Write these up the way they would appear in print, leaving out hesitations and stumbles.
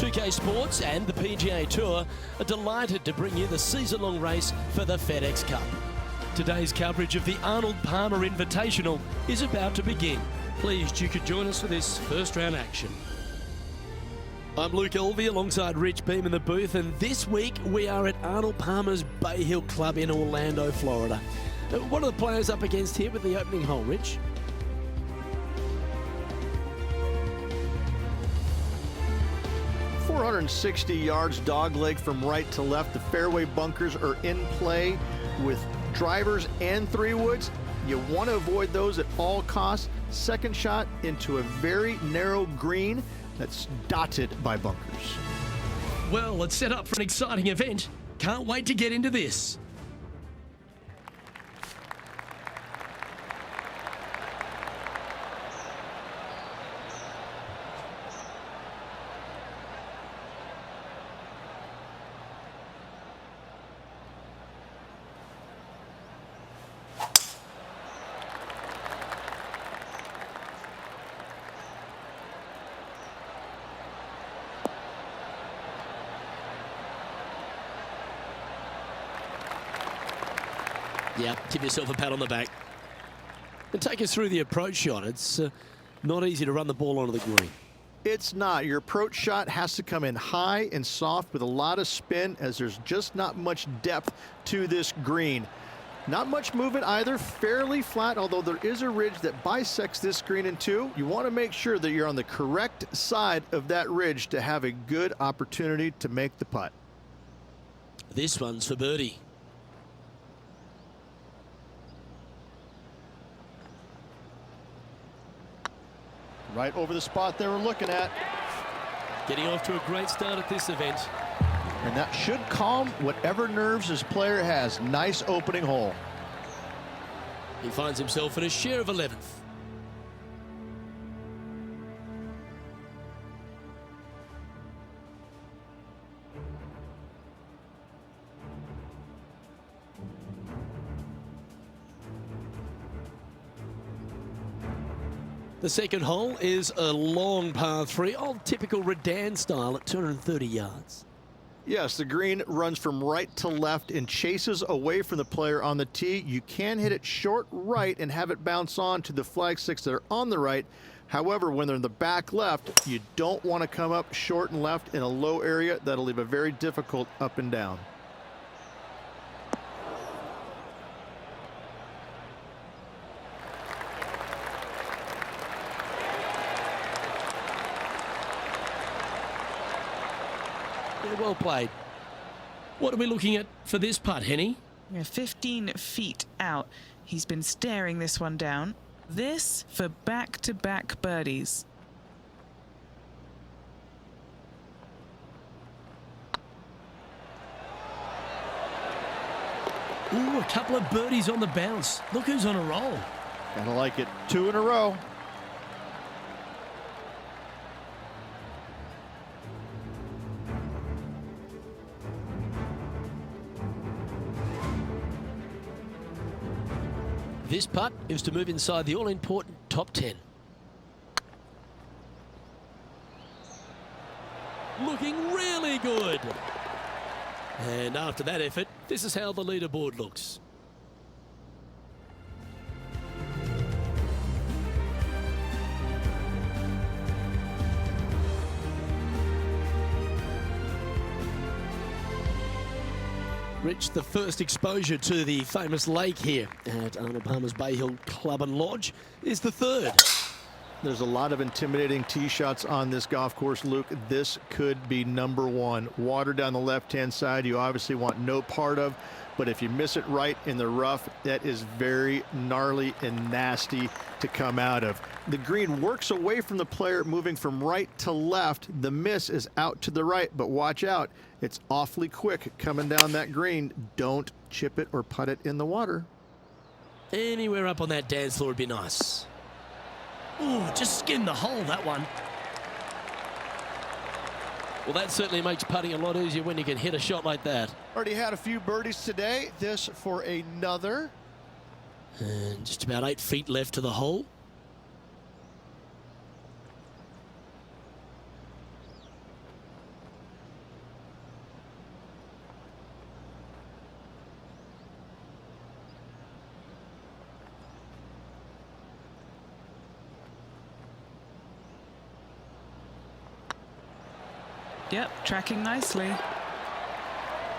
2K Sports and the PGA Tour are delighted to bring you the season-long race for the FedEx Cup. Today's coverage of the Arnold Palmer Invitational is about to begin. Pleased you could join us for this first round action. I'm Luke Elvey alongside Rich Beam in the booth, and this week we are at Arnold Palmer's Bay Hill Club in Orlando, Florida. What are the players up against here with the opening hole, Rich? .460 yards dogleg from right to left. The fairway bunkers are in play with drivers and 3-woods. You want to avoid those at all costs. Second shot into a very narrow green that's dotted by bunkers. Well, let's set up for an exciting event. Can't wait to get into this. Yeah, give yourself a pat on the back. And take us through the approach shot. It's not easy to run the ball onto the green. It's not. Your approach shot has to come in high and soft with a lot of spin, as there's just not much depth to this green. Not much movement either, fairly flat, although there is a ridge that bisects this green in two. You want to make sure that you're on the correct side of that ridge to have a good opportunity to make the putt. This one's for birdie. Right over the spot they were looking at. Getting off to a great start at this event. And that should calm whatever nerves his player has. Nice opening hole. He finds himself in a share of 11th. The second hole is a long par 3, old typical Redan style at 230 yards. Yes, the green runs from right to left and chases away from the player on the tee. You can hit it short right and have it bounce on to the flag sticks that are on the right. However, when they're in the back left, you don't want to come up short and left in a low area. That'll leave a very difficult up and down. Well played. What are we looking at for this putt, Henny? 15 feet out. He's been staring this one down. This for back-to-back birdies. Ooh, a couple of birdies on the bounce. Look who's on a roll. Kinda like it. 2 in a row. This putt is to move inside the all-important top 10. Looking really good. And after that effort, this is how the leaderboard looks. Rich, the first exposure to the famous lake here at Arnold Palmer's Bay Hill Club and Lodge is the third. There's a lot of intimidating tee shots on this golf course, Luke. This could be number one. Water down the left-hand side you obviously want no part of, but if you miss it right in the rough, that is very gnarly and nasty to come out of. The green works away from the player, moving from right to left. The miss is out to the right, but watch out. It's awfully quick coming down that green. Don't chip it or putt it in the water. Anywhere up on that dance floor would be nice. Ooh, just skinned the hole, that one. Well, that certainly makes putting a lot easier when you can hit a shot like that. Already had a few birdies today. This for another. And just about 8 feet left to the hole. Yep, tracking nicely.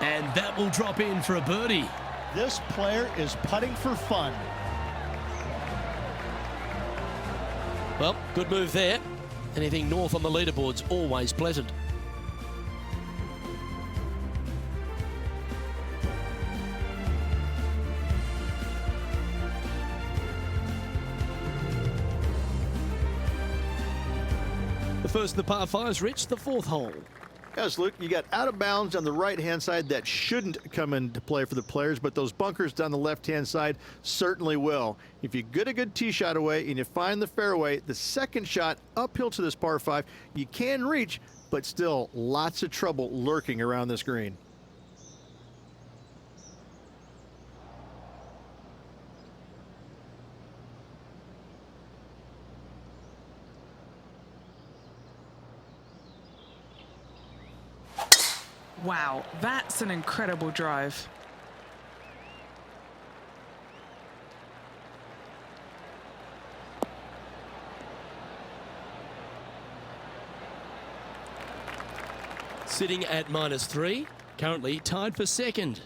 And that will drop in for a birdie. This player is putting for fun. Well, good move there. Anything north on the leaderboard's always pleasant. The first of the par fives, Rich, the fourth hole. Yes, Luke, you got out of bounds on the right-hand side that shouldn't come into play for the players, but those bunkers down the left-hand side certainly will. If you get a good tee shot away and you find the fairway, the second shot uphill to this par 5, you can reach, but still lots of trouble lurking around this green. Wow, that's an incredible drive. Sitting at -3, currently tied for second.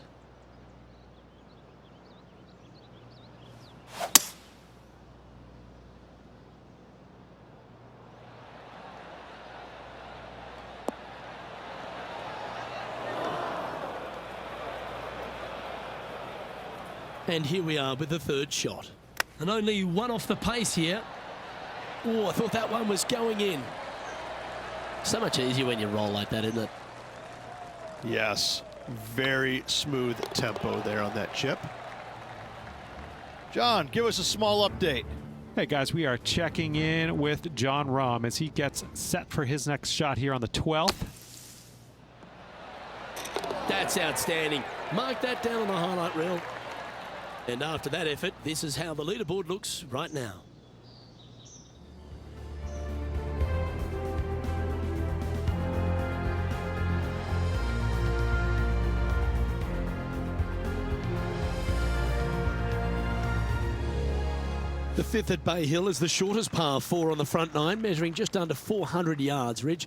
And here we are with the third shot. And only one off the pace here. Oh, I thought that one was going in. So much easier when you roll like that, isn't it? Yes, very smooth tempo there on that chip. John, give us a small update. Hey guys, we are checking in with John Rahm as he gets set for his next shot here on the 12th. That's outstanding. Mark that down on the highlight reel. And after that effort, this is how the leaderboard looks right now. The fifth at Bay Hill is the shortest par 4 on the front nine, measuring just under 400 yards, Ridge.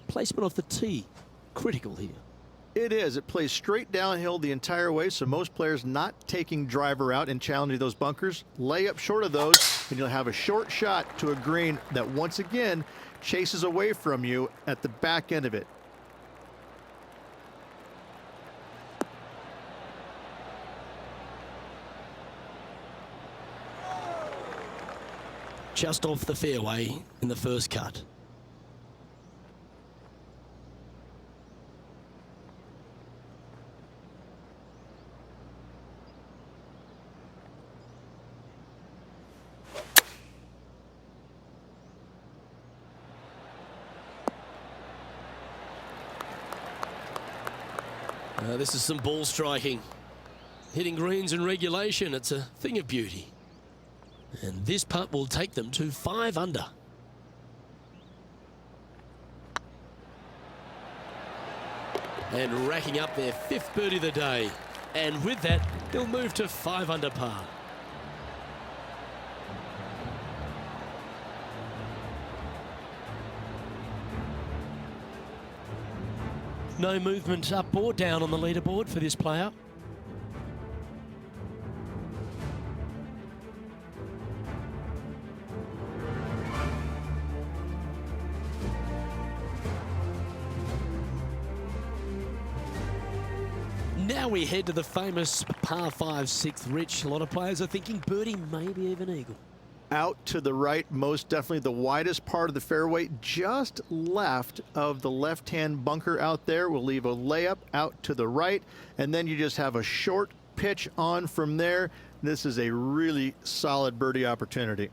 Placement off the tee, critical here. It is. It plays straight downhill the entire way, so most players not taking driver out and challenging those bunkers. Lay up short of those, and you'll have a short shot to a green that once again chases away from you at the back end of it. Just off the fairway in the first cut. This is some ball striking. Hitting greens in regulation, it's a thing of beauty. And this putt will take them to 5 under. And racking up their 5th birdie of the day. And with that, they'll move to 5 under par. No movement up or down on the leaderboard for this player. Now we head to the famous par 5 6th, Rich. A lot of players are thinking birdie, maybe even eagle. Out to the right, most definitely the widest part of the fairway, just left of the left-hand bunker out there. We'll leave a layup out to the right, and then you just have a short pitch on from there. This is a really solid birdie opportunity.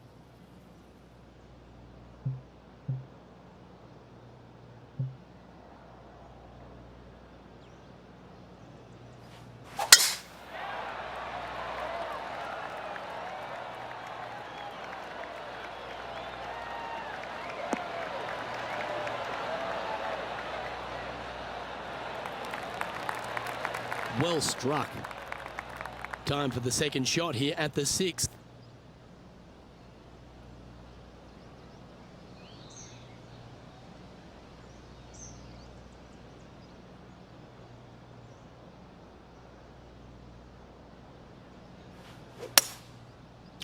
Well struck. Time for the second shot here at the 6th.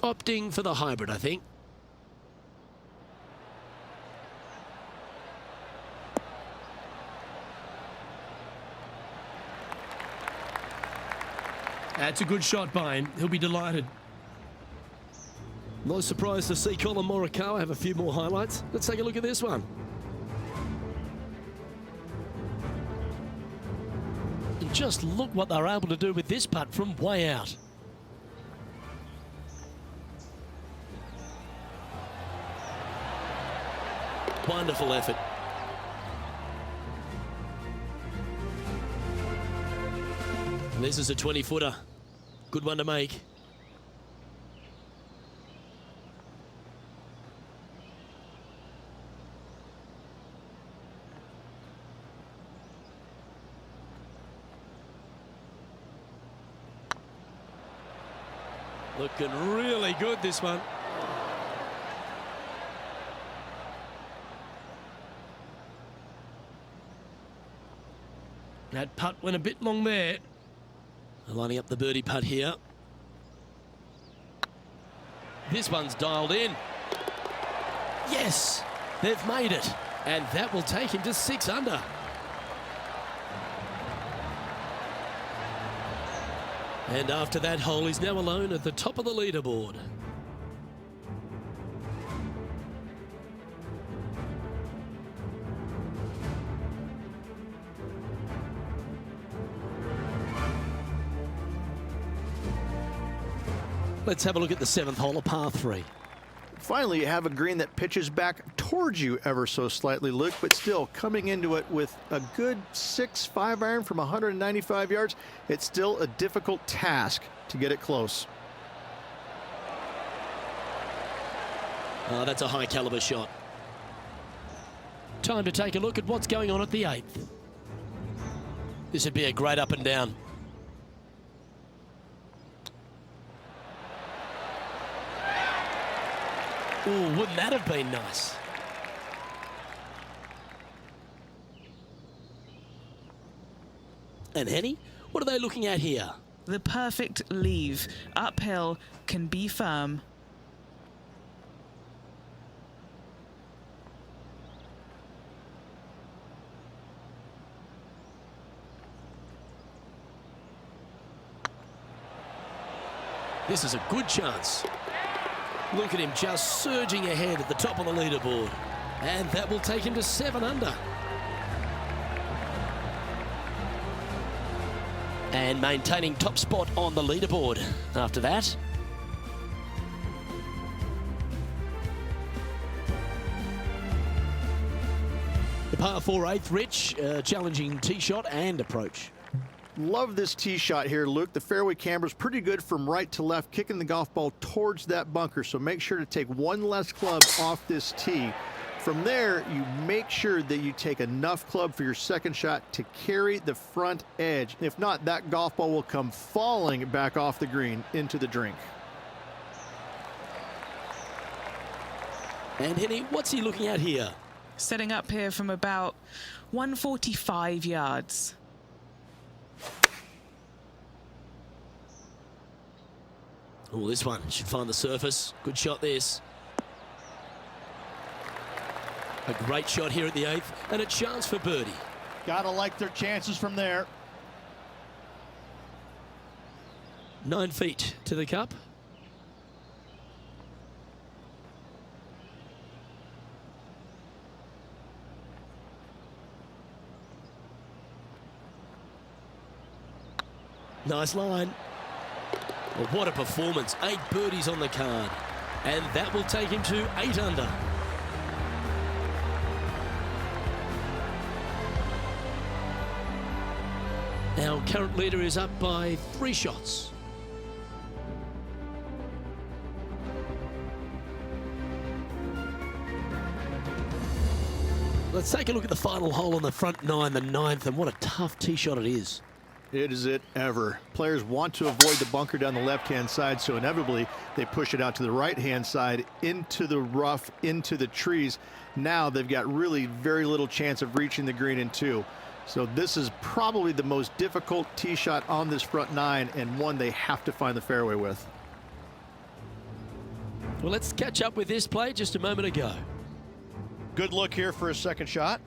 Opting for the hybrid, I think. That's a good shot by him. He'll be delighted. No surprise to see Colin Morikawa have a few more highlights. Let's take a look at this one. And just look what they're able to do with this putt from way out. Wonderful effort. And this is a 20-footer. Good one to make. Looking really good, this one. That putt went a bit long there. Lining up the birdie putt here. This one's dialed in. Yes, they've made it. And that will take him to 6 under. And after that hole, he's now alone at the top of the leaderboard. Let's have a look at the 7th hole, a par 3. Finally, you have a green that pitches back towards you ever so slightly, Luke, but still coming into it with a good 6-5 iron from 195 yards. It's still a difficult task to get it close. Oh, that's a high caliber shot. Time to take a look at what's going on at the 8th. This would be a great up and down. Oh, wouldn't that have been nice? And Henny, what are they looking at here? The perfect leave. Uphill, can be firm. This is a good chance. Look at him just surging ahead at the top of the leaderboard. And that will take him to 7 under. And maintaining top spot on the leaderboard after that. The par 4 8th, Rich, challenging tee shot and approach. Love this tee shot here, Luke. The fairway camber is pretty good from right to left, kicking the golf ball towards that bunker. So make sure to take one less club off this tee. From there, you make sure that you take enough club for your second shot to carry the front edge. If not, that golf ball will come falling back off the green into the drink. And Henny, what's he looking at here? Setting up here from about 145 yards. Oh, this one should find the surface. Good shot, this. A great shot here at the 8th, and a chance for birdie. Gotta like their chances from there. 9 feet to the cup. Nice line. Well, what a performance. 8 birdies on the card. And that will take him to 8 under. Our current leader is up by 3 shots. Let's take a look at the final hole on the front 9, the 9th, and what a tough tee shot it is. It is it ever. Players want to avoid the bunker down the left-hand side, so inevitably they push it out to the right-hand side, into the rough, into the trees. Now they've got really very little chance of reaching the green in 2. So this is probably the most difficult tee shot on this front 9, and one they have to find the fairway with. Well, let's catch up with this play just a moment ago. Good look here for a second shot.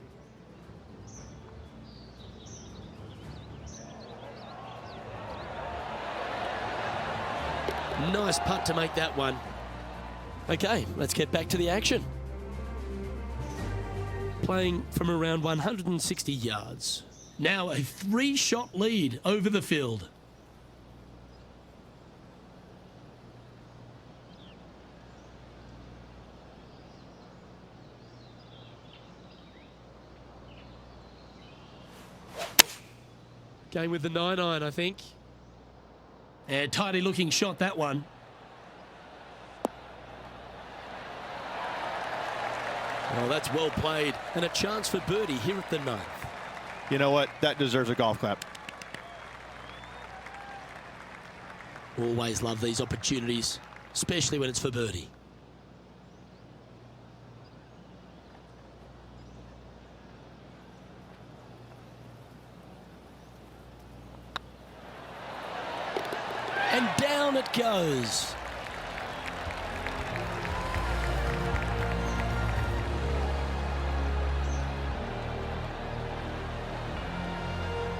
Nice putt to make that one. Okay, let's get back to the action. Playing from around 160 yards. Now a 3-shot lead over the field. Going with the 9-iron, I think. And tidy looking shot, that one. Well, that's well played. And a chance for birdie here at the 9th. You know what? That deserves a golf clap. Always love these opportunities, especially when it's for birdie. And down it goes.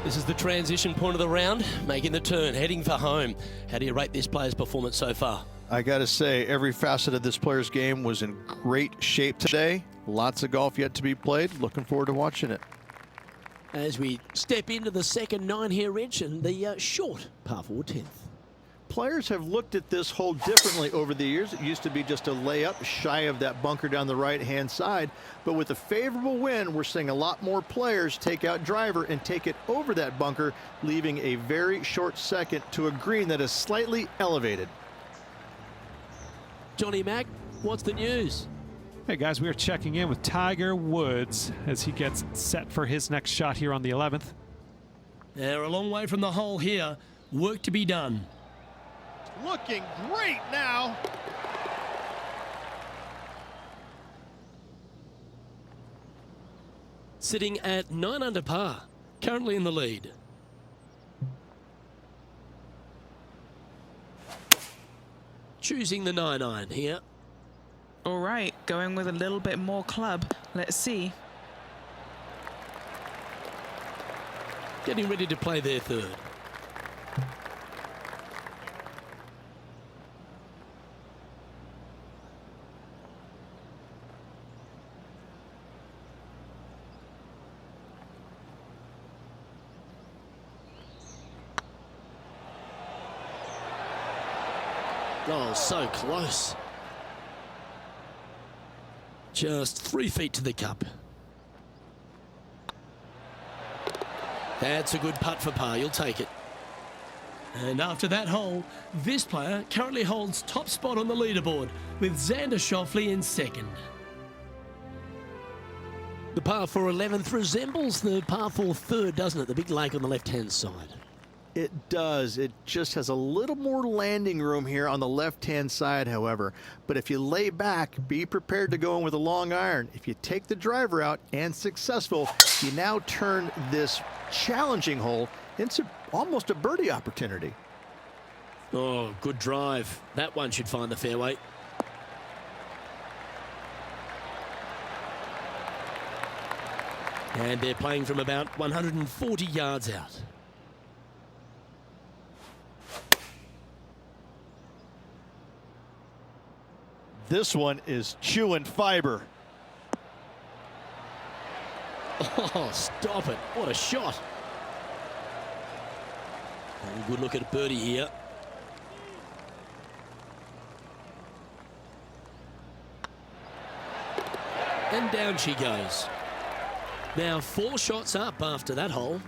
This is the transition point of the round, making the turn, heading for home. How do you rate this player's performance so far? I got to say, every facet of this player's game was in great shape today. Lots of golf yet to be played. Looking forward to watching it. As we step into the second 9 here, Rich, and the short par 4 10th. Players have looked at this hole differently over the years. It used to be just a layup shy of that bunker down the right-hand side. But with a favorable wind, we're seeing a lot more players take out driver and take it over that bunker, leaving a very short second to a green that is slightly elevated. Johnny Mack, what's the news? Hey guys, we are checking in with Tiger Woods as he gets set for his next shot here on the 11th. They're a long way from the hole here. Work to be done. Looking great now. Sitting at 9 under par, currently in the lead. Choosing the 9-iron here. All right, going with a little bit more club. Let's see. Getting ready to play their third. Oh, so close. Just 3 feet to the cup. That's a good putt for par. You'll take it. And after that hole, this player currently holds top spot on the leaderboard with Xander Schauffele in second. The par 4 11th resembles the par 4 third, doesn't it? The big lake on the left-hand side. It does. It just has a little more landing room here on the left-hand side, however. But if you lay back, be prepared to go in with a long iron. If you take the driver out and successful, you now turn this challenging hole into almost a birdie opportunity. Oh, good drive. That one should find the fairway. And they're playing from about 140 yards out. This one is chewing fiber. Oh, stop it. What a shot. And good look at birdie here. And down she goes. Now 4 shots up after that hole.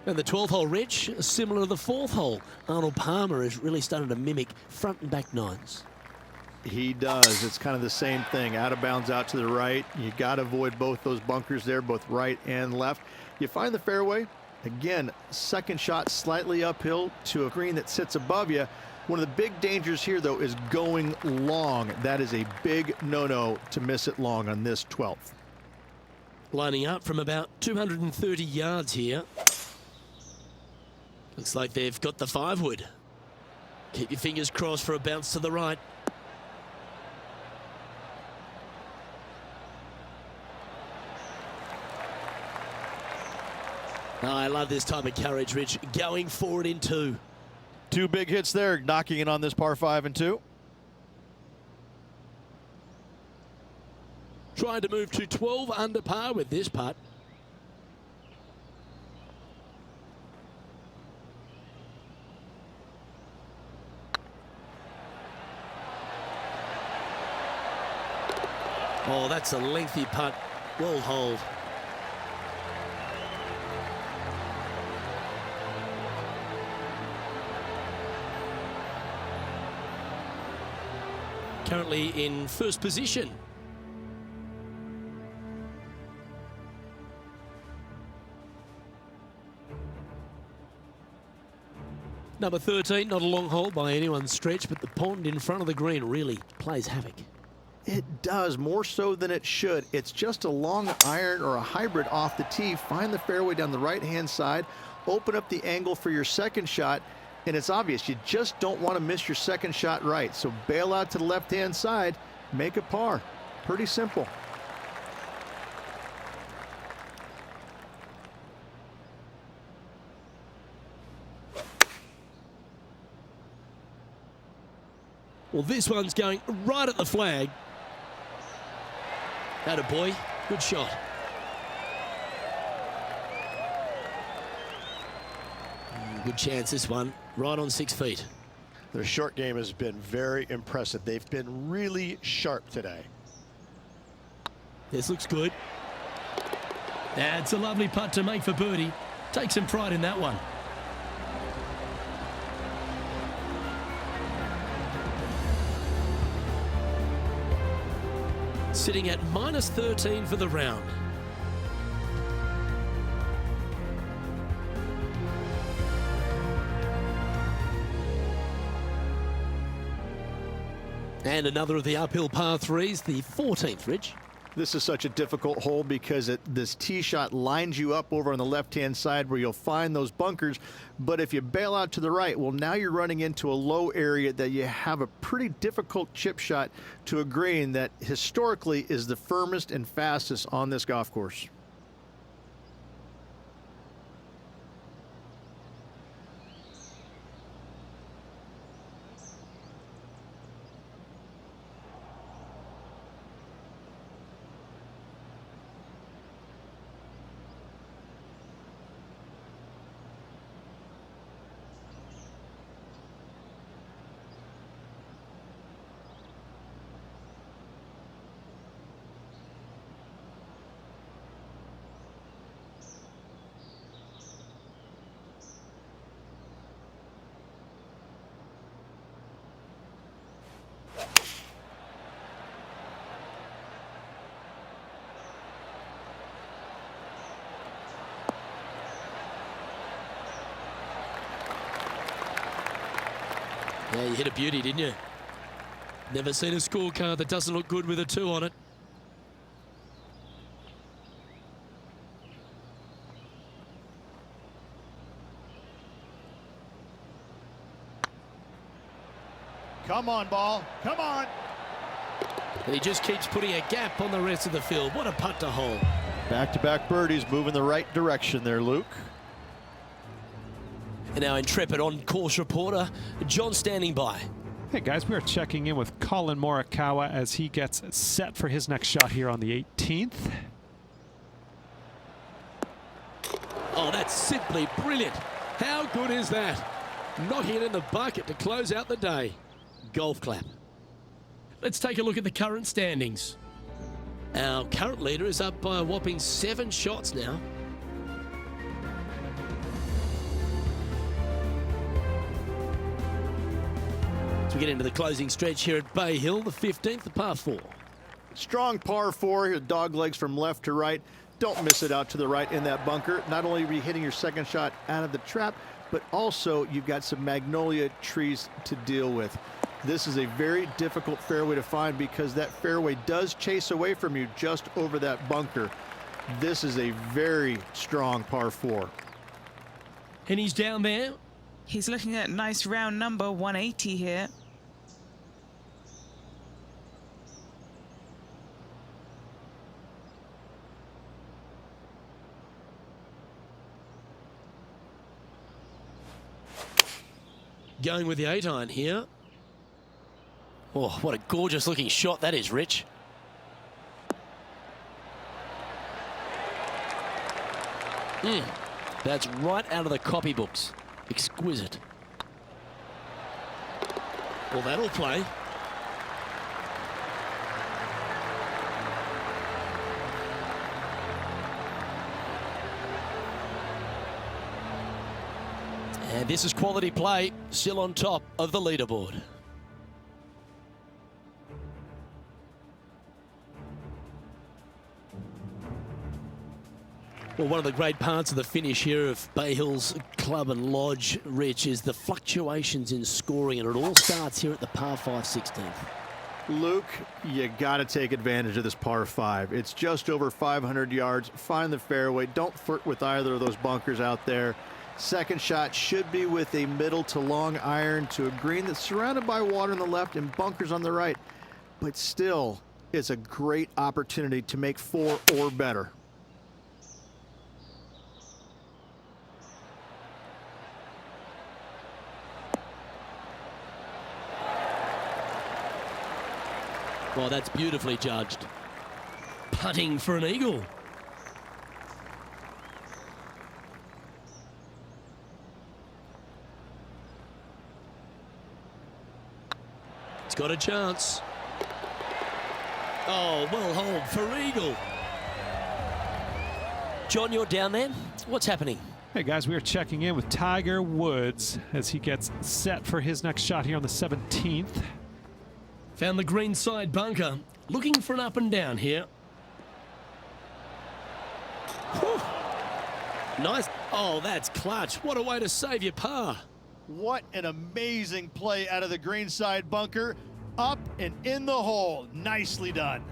And the 12th hole, Rich, similar to the 4th hole. Arnold Palmer is really starting to mimic front and back 9s. He does. It's kind of the same thing. Out of bounds out to the right. You got to avoid both those bunkers there, both right and left. You find the fairway. Again, second shot slightly uphill to a green that sits above you. One of the big dangers here, though, is going long. That is a big no-no to miss it long on this 12th. Lining up from about 230 yards here. Looks like they've got the 5-wood. Keep your fingers crossed for a bounce to the right. Oh, I love this type of courage, Rich. Going forward in 2. 2 big hits there, knocking in on this par 5 and 2. Trying to move to 12 under par with this putt. Oh, that's a lengthy putt. Well holed. Currently in first position. Number 13, not a long hole by anyone's stretch, but the pond in front of the green really plays havoc. It does, more so than it should. It's just a long iron or a hybrid off the tee. Find the fairway down the right-hand side, open up the angle for your second shot, and it's obvious you just don't want to miss your second shot right. So bail out to the left-hand side, make a par. Pretty simple. Well, this one's going right at the flag. Atta boy, good shot. Good chance this one, right on 6 feet. Their short game has been very impressive. They've been really sharp today. This looks good. That's a lovely putt to make for birdie. Take some pride in that one. Sitting at -13 for the round. And another of the uphill par 3s, the 14th, Rich. This is such a difficult hole because this tee shot lines you up over on the left-hand side where you'll find those bunkers. But if you bail out to the right, well, now you're running into a low area that you have a pretty difficult chip shot to a green that historically is the firmest and fastest on this golf course. Yeah, you hit a beauty, didn't you? Never seen a scorecard that doesn't look good with a 2 on it. Come on, ball. Come on. And he just keeps putting a gap on the rest of the field. What a putt to hole. Back-to-back birdies, moving the right direction there, Luke. And our intrepid on-course reporter, John, standing by. Hey guys, we are checking in with Colin Morikawa as he gets set for his next shot here on the 18th. Oh, that's simply brilliant. How good is that? Knocking it in the bucket to close out the day. Golf clap. Let's take a look at the current standings. Our current leader is up by a whopping 7 shots now. As we get into the closing stretch here at Bay Hill, the 15th, the par 4. Strong par 4 here, dog legs from left to right. Don't miss it out to the right in that bunker. Not only are you hitting your second shot out of the trap, but also you've got some magnolia trees to deal with. This is a very difficult fairway to find because that fairway does chase away from you just over that bunker. This is a very strong par 4. And he's down there He's looking at nice round number 180 here. Going with the 8-iron here. Oh, what a gorgeous looking shot that is, Rich. That's right out of the copybooks. Exquisite. Well, that'll play. And this is quality play, still on top of the leaderboard. Well, one of the great parts of the finish here of Bay Hill's Club and Lodge, Rich, is the fluctuations in scoring, and it all starts here at the par 5 16th. Luke, you got to take advantage of this par 5. It's just over 500 yards. Find the fairway. Don't flirt with either of those bunkers out there. Second shot should be with a middle to long iron to a green that's surrounded by water on the left and bunkers on the right. But still, it's a great opportunity to make 4 or better. Well, that's beautifully judged. Putting for an eagle. It's got a chance. Oh, well holed for eagle. John, you're down there. What's happening? Hey guys, we are checking in with Tiger Woods as he gets set for his next shot here on the 17th. Found the green side bunker. Looking for an up and down here. Whew. Nice. Oh, that's clutch. What a way to save your par. What an amazing play out of the greenside bunker. Up and in the hole. Nicely done.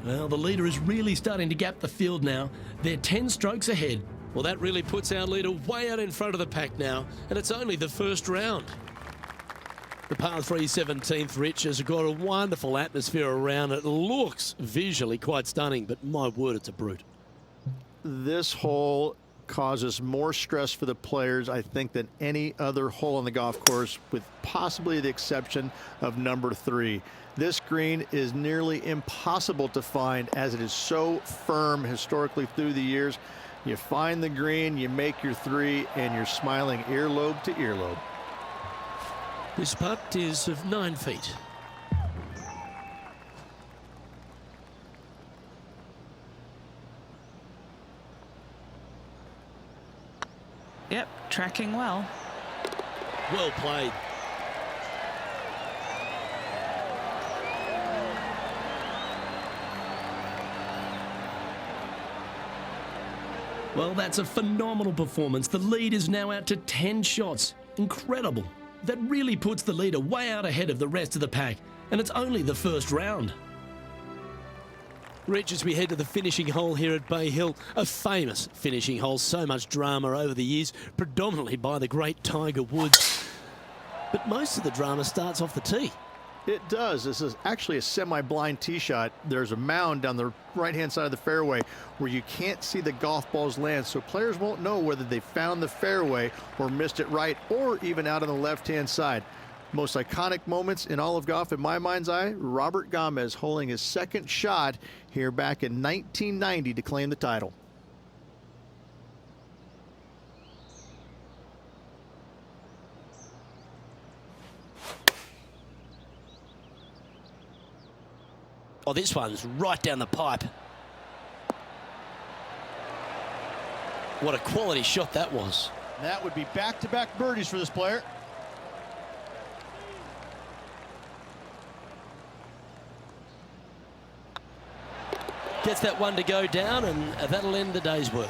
Well, the leader is really starting to gap the field now. They're 10 strokes ahead. Well, that really puts our leader way out in front of the pack now, and it's only the first round. The par 3 17th, Rich, has got a wonderful atmosphere around it. It looks visually quite stunning, but my word, it's a brute. This hole causes more stress for the players, I think, than any other hole on the golf course, with possibly the exception of number 3. This green is nearly impossible to find as it is so firm historically through the years. You find the green, you make your 3, and you're smiling earlobe to earlobe. This putt is of 9 feet. Yep, tracking well. Well played. Well, that's a phenomenal performance. The lead is now out to 10 shots. Incredible. That really puts the leader way out ahead of the rest of the pack, and it's only the first round. Rich, as we head to the finishing hole here at Bay Hill, a famous finishing hole, so much drama over the years, predominantly by the great Tiger Woods. But most of the drama starts off the tee. It does. This is actually a semi-blind tee shot. There's a mound down the right-hand side of the fairway where you can't see the golf balls land, so players won't know whether they found the fairway or missed it right or even out on the left-hand side. Most iconic moments in all of golf, in my mind's eye, Robert Gomez holding his second shot here back in 1990 to claim the title. Oh, this one's right down the pipe. What a quality shot that was. That would be back-to-back birdies for this player. Gets that one to go down, and that'll end the day's work.